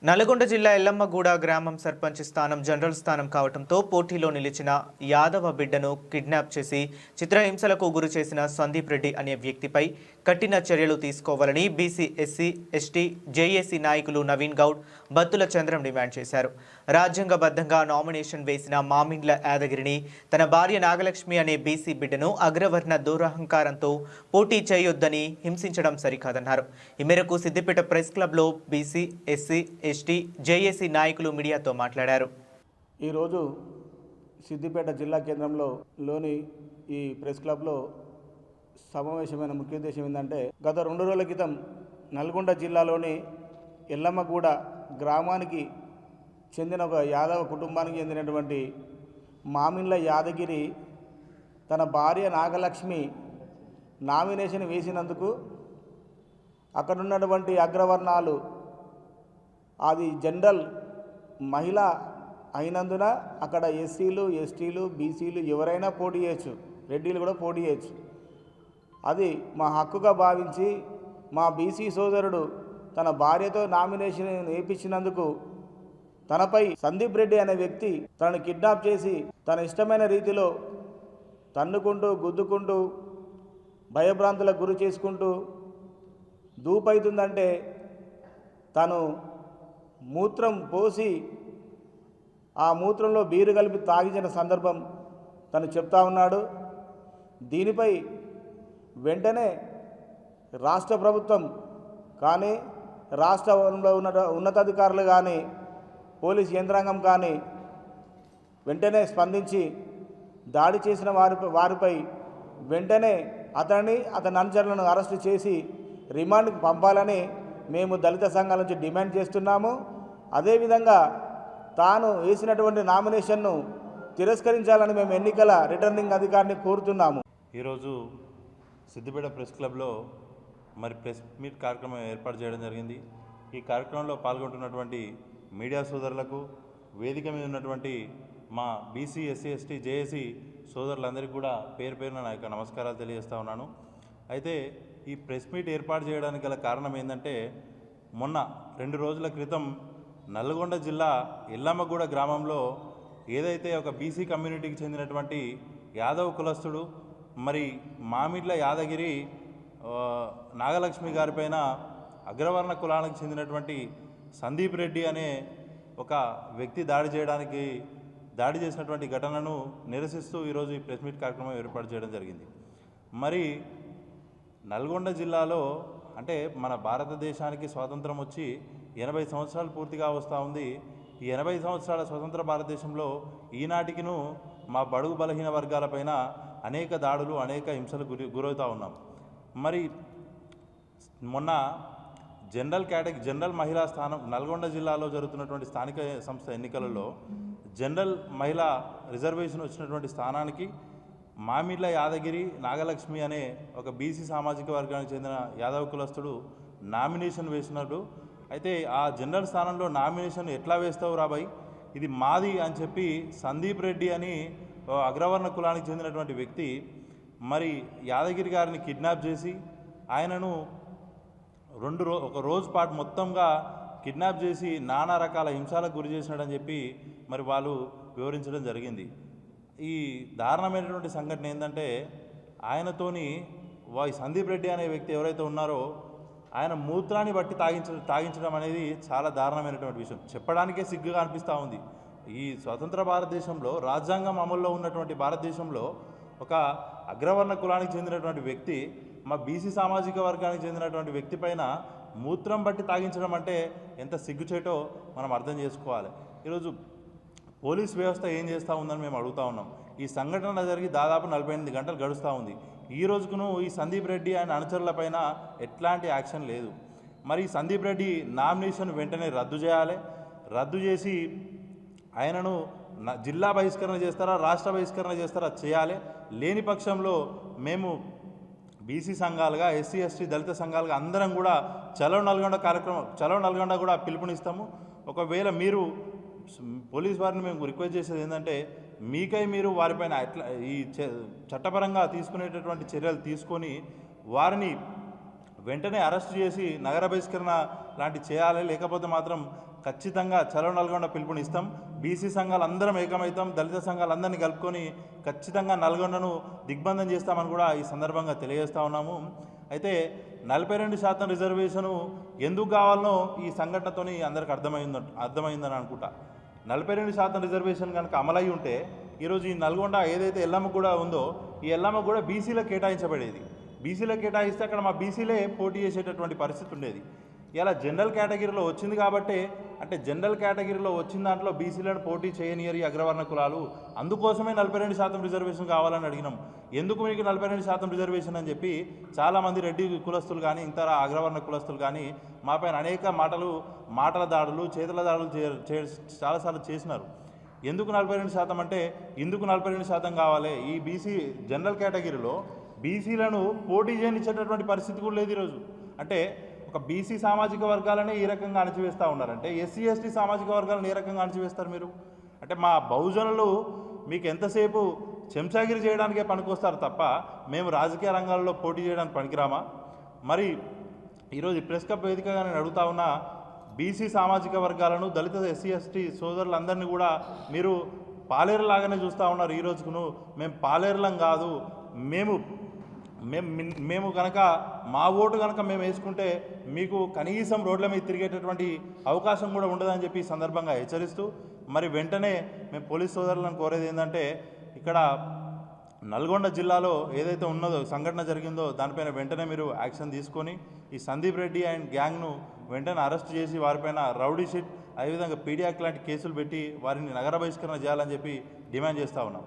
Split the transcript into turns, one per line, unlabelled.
నల్గొండ జిల్లా ఎల్లమ్మగూడ గ్రామం సర్పంచ్ స్థానం జనరల్ స్థానం కావడంతో పోటీలో నిలిచిన యాదవ బిడ్డను కిడ్నాప్ చేసి చిత్రహింసలకు గురి చేసిన సందీప్ రెడ్డి అనే వ్యక్తిపై కఠిన చర్యలు తీసుకోవాలని బీసీ ఎస్సీ ఎస్టీ జేఏసీ నాయకులు నవీన్ గౌడ్ బత్తుల చంద్రం డిమాండ్ చేశారు. రాజ్యాంగబద్ధంగా నామినేషన్ వేసిన మామిండ్ల యాదగిరిని తన భార్య నాగలక్ష్మి అనే బీసీ బిడ్డను అగ్రవర్ణ దురహంకారంతో పోటీ చేయొద్దని హింసించడం సరికాదన్నారు. ఈ మేరకు సిద్దిపేట ప్రెస్ క్లబ్లో బీసీ ఎస్సీ ఎస్టీ జేఏసీ నాయకులు మీడియాతో మాట్లాడారు.
ఈరోజు సిద్దిపేట జిల్లా కేంద్రంలోని ఈ ప్రెస్ క్లబ్లో సమావేశమైన ముఖ్య ఉద్దేశం ఏంటంటే, గత 2 రోజుల క్రితం నల్గొండ జిల్లాలోని ఎల్లమ్మగూడ గ్రామానికి చెందిన ఒక యాదవ కుటుంబానికి చెందినటువంటి మామిండ్ల యాదగిరి తన భార్య నాగలక్ష్మి నామినేషన్ వేసినందుకు అక్కడున్నటువంటి అగ్రవర్ణాలు అది జనరల్ మహిళ అయినందున అక్కడ ఎస్సీలు ఎస్టీలు బీసీలు ఎవరైనా పోటీ చేయొచ్చు, రెడ్డిలు కూడా పోటీ చేయొచ్చు. అది మా హక్కుగా భావించి మా బీసీ సోదరుడు తన భార్యతో నామినేషన్ వేయించినందుకు తనపై సందీప్ రెడ్డి అనే వ్యక్తి తనను కిడ్నాప్ చేసి తన ఇష్టమైన రీతిలో తన్నుకుంటూ గుద్దుకుంటూ భయభ్రాంతులకు గురి చేసుకుంటూ దూపైతుందంటే తను మూత్రం పోసి ఆ మూత్రంలో బీరు కలిపి తాగించిన సందర్భం తను చెప్తా ఉన్నాడు. దీనిపై వెంటనే రాష్ట్ర ప్రభుత్వం కానీ రాష్ట్రంలో ఉన్నతాధికారులు కానీ పోలీస్ యంత్రాంగం కానీ వెంటనే స్పందించి దాడి చేసిన వారిపై వెంటనే అతని అనుచరులను అరెస్టు చేసి రిమాండ్కి పంపాలని మేము దళిత సంఘాల నుంచి డిమాండ్ చేస్తున్నాము. అదేవిధంగా తాను వేసినటువంటి నామినేషన్ను తిరస్కరించాలని మేము ఎన్నికల రిటర్నింగ్ అధికారిని కోరుతున్నాము.
ఈరోజు సిద్దిపేట ప్రెస్ క్లబ్లో ప్రెస్ మీట్ కార్యక్రమం ఏర్పాటు చేయడం జరిగింది. ఈ కార్యక్రమంలో పాల్గొంటున్నటువంటి మీడియా సోదరులకు, వేదిక మీద ఉన్నటువంటి మా బీసీ ఎస్సీ ఎస్టీ జేఏసీ సోదరులందరికీ కూడా పేరు పేరున నా యొక్క నమస్కారాలు తెలియజేస్తూ ఉన్నాను. అయితే ఈ ప్రెస్ మీట్ ఏర్పాటు చేయడానికి గల కారణం ఏంటంటే, మొన్న 2 రోజుల క్రితం నల్గొండ జిల్లా ఎల్లమ్మగూడ గ్రామంలో ఏదైతే ఒక బీసీ కమ్యూనిటీకి చెందినటువంటి యాదవ్ కులస్తుడు మామిడ్ల యాదగిరి నాగలక్ష్మి గారిపైన అగ్రవర్ణ కులానికి చెందినటువంటి సందీప్ రెడ్డి అనే ఒక వ్యక్తి దాడి చేసినటువంటి ఘటనను నిరసిస్తూ ఈరోజు ఈ ప్రెస్ మీట్ కార్యక్రమం ఏర్పాటు చేయడం జరిగింది. నల్గొండ జిల్లాలో అంటే మన భారతదేశానికి స్వాతంత్రం వచ్చి 80 సంవత్సరాలు పూర్తిగా వస్తూ ఉంది. ఈ 80 సంవత్సరాల స్వతంత్ర భారతదేశంలో ఈనాటికిను మా బడుగు బలహీన వర్గాలపైన అనేక దాడులు, అనేక హింసలు గురవుతూ ఉన్నాం. మొన్న జనరల్ మహిళా స్థానం నల్గొండ జిల్లాలో జరుగుతున్నటువంటి స్థానిక సంస్థ ఎన్నికలలో జనరల్ మహిళా రిజర్వేషన్ వచ్చినటువంటి స్థానానికి మామిడ్ల యాదగిరి నాగలక్ష్మి అనే ఒక బీసీ సామాజిక వర్గానికి చెందిన యాదవ కులస్తుడు నామినేషన్ వేసినట్టు. అయితే ఆ జనరల్ స్థానంలో నామినేషన్ ఎట్లా వేస్తావు రాబాయ్, ఇది మాది అని చెప్పి సందీప్ రెడ్డి అని అగ్రవర్ణ కులానికి చెందినటువంటి వ్యక్తి యాదగిరి గారిని కిడ్నాప్ చేసి ఆయనను ఒక రోజు పాటు మొత్తంగా కిడ్నాప్ చేసి నానా రకాల హింసలకు గురి చేసినాడని చెప్పి వాళ్ళు వివరించడం జరిగింది. ఈ దారుణమైనటువంటి సంఘటన ఏంటంటే, ఆయనతోని సందీప్ రెడ్డి అనే వ్యక్తి ఎవరైతే ఉన్నారో ఆయన మూత్రాన్ని బట్టి తాగించడం అనేది చాలా దారుణమైనటువంటి విషయం. చెప్పడానికే సిగ్గుగా అనిపిస్తూ ఉంది. ఈ స్వతంత్ర భారతదేశంలో, రాజ్యాంగం అమల్లో ఉన్నటువంటి భారతదేశంలో ఒక అగ్రవర్ణ కులానికి చెందినటువంటి వ్యక్తి మా బీసీ సామాజిక వర్గానికి చెందినటువంటి వ్యక్తి పైన మూత్రం బట్టి తాగించడం అంటే ఎంత సిగ్గుచేటో మనం అర్థం చేసుకోవాలి. ఈరోజు పోలీస్ వ్యవస్థ ఏం చేస్తూ ఉందని మేము అడుగుతూ ఉన్నాం. ఈ సంఘటన జరిగి దాదాపు 48 గంటలు గడుస్తూ ఉంది. ఈ రోజుకును ఈ సందీప్ రెడ్డి ఆయన అనుచరులపైన ఎట్లాంటి యాక్షన్ లేదు. ఈ సందీప్ రెడ్డి నామినేషన్ వెంటనే రద్దు చేయాలి. రద్దు చేసి ఆయనను జిల్లా బహిష్కరణ చేస్తారా, రాష్ట్ర బహిష్కరణ చేస్తారా చేయాలి. లేని పక్షంలో మేము బీసీ సంఘాలుగా, ఎస్సీ ఎస్టీ దళిత సంఘాలుగా అందరం కూడా చలో నల్గొండ కూడా పిలుపునిస్తాము. ఒకవేళ మీరు పోలీస్ వారిని మేము రిక్వెస్ట్ చేసేది ఏంటంటే, మీరు వారిపైన ఈ చట్టపరంగా తీసుకునేటటువంటి చర్యలు తీసుకొని వారిని వెంటనే అరెస్ట్ చేసి నగర బహిష్కరణ లాంటి చేయాలి. లేకపోతే మాత్రం ఖచ్చితంగా చలో నల్గొండ పిలుపునిస్తాం. బీసీ సంఘాలు అందరం ఏకమవుతాం, దళిత సంఘాలందరినీ కలుపుకొని ఖచ్చితంగా నల్గొండను దిగ్బంధం చేస్తామని కూడా ఈ సందర్భంగా తెలియజేస్తూ ఉన్నాము. అయితే 42% రిజర్వేషను ఎందుకు కావాలనో ఈ సంఘటనతోని అందరికి అర్థమైందని అనుకుంటా. 42% రిజర్వేషన్ కనుక అమలై ఉంటే ఈరోజు ఈ నల్గొండ ఏదైతే ఎల్లమ్మ కూడా ఉందో ఈ ఎల్లమ్మ కూడా బీసీలకు కేటాయించబడేది. బీసీలకు కేటాయిస్తే అక్కడ మా బీసీలే పోటీ చేసేటటువంటి పరిస్థితి ఉండేది. ఇలా జనరల్ కేటగిరీలో వచ్చింది కాబట్టి, అంటే జనరల్ కేటగిరీలో వచ్చిన దాంట్లో బీసీలను పోటీ చేయనియరు అగ్రవర్ణ కులాలు, అందుకోసమే 42% రిజర్వేషన్ కావాలని అడిగినాం. ఎందుకు మీకు 42% రిజర్వేషన్ అని చెప్పి చాలామంది రెడ్డి కులస్తులు కానీ ఇతర అగ్రవర్ణ కులస్తులు కానీ మాపైన అనేక మాటల దాడులు, చేతుల దాడులు చాలాసార్లు చేసినారు. ఎందుకు 42% అంటే ఇందుకు 42% కావాలి. ఈ బీసీ జనరల్ కేటగిరీలో బీసీలను పోటీ చేయనిచ్చేటటువంటి పరిస్థితి కూడా లేదు ఈరోజు. అంటే ఒక బీసీ సామాజిక వర్గాలనే ఈ రకంగా అణచివేస్తూ ఉన్నారంటే ఎస్సీ ఎస్టీ సామాజిక వర్గాలను ఏ రకంగా అణచివేస్తారు మీరు? అంటే మా బహుజనులు మీకు ఎంతసేపు చెంచాగిరి చేయడానికే పనికొస్తారు తప్ప మేము రాజకీయ రంగాల్లో పోటీ చేయడానికి పనికిరామా? మరి ఈరోజు ప్రెస్ క్లబ్ వేదికగా నేను అడుగుతా ఉన్నా, బీసీ సామాజిక వర్గాలను దళిత ఎస్సీ ఎస్టీ సోదరులందరినీ కూడా మీరు పాలేరులాగానే చూస్తూ ఉన్నారు. ఈ రోజుకును మేము పాలేరులం కాదు, మేము కనుక మా ఓటు కనుక మేము వేసుకుంటే మీకు కనీసం రోడ్ల మీద తిరిగేటటువంటి అవకాశం కూడా ఉండదని చెప్పి ఈ సందర్భంగా హెచ్చరిస్తూ, మరి వెంటనే మేము పోలీస్ సోదరులను కోరేది ఏంటంటే, ఇక్కడ నల్గొండ జిల్లాలో ఏదైతే ఉన్నదో సంఘటన జరిగిందో దానిపైన వెంటనే మీరు యాక్షన్ తీసుకొని ఈ సందీప్ రెడ్డి అండ్ గ్యాంగ్ను వెంటనే అరెస్ట్ చేసి వారిపైన రౌడీ షీట్ అదేవిధంగా పీడియాక్ లాంటి కేసులు పెట్టి వారిని నగర బహిష్కరణ చేయాలని చెప్పి డిమాండ్ చేస్తూ ఉన్నాం.